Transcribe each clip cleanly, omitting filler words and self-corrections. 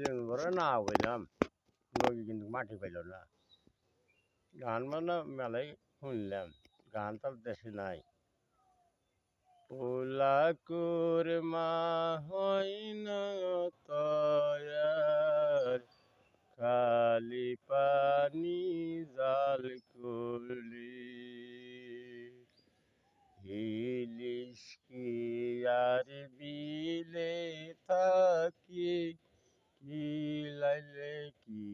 দিন ভরে না হইলাম, নদী কিন্তু মাটি পাইল না। গান বাজনা মেলাই শুনলাম, গান তো দেশে নাই। পোলাকুর মা হয় না তয়ার, খালি পানি জাল করলি। ইলিশ কি আর বিলে থাকি, কি লাইলে কি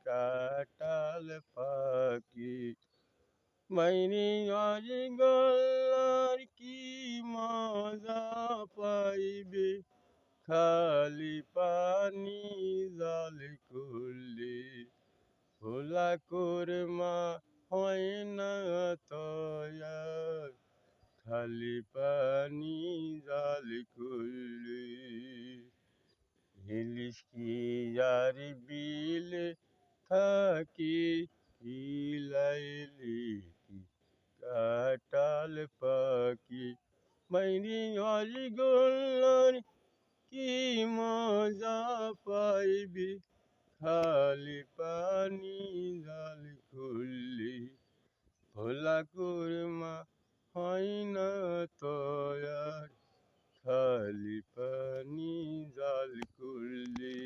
কাটাল পাখি। মাইরি আজি গলার কি মজা পাইবে, খালি পানি জাল করলে। ভোলাকুর মা হয় না তয়ার, খালি পানি জাল করলে। ইলিশ কি আর বিলে থাকি, লাইলি কি কাটাল পাখি। মাইরি আজি গোল্লার কি মজা পাইবি, খালি পানি জাল করলি। ভোলাকুর মা হয় না তয়ার, খালি পানি জাল করলি।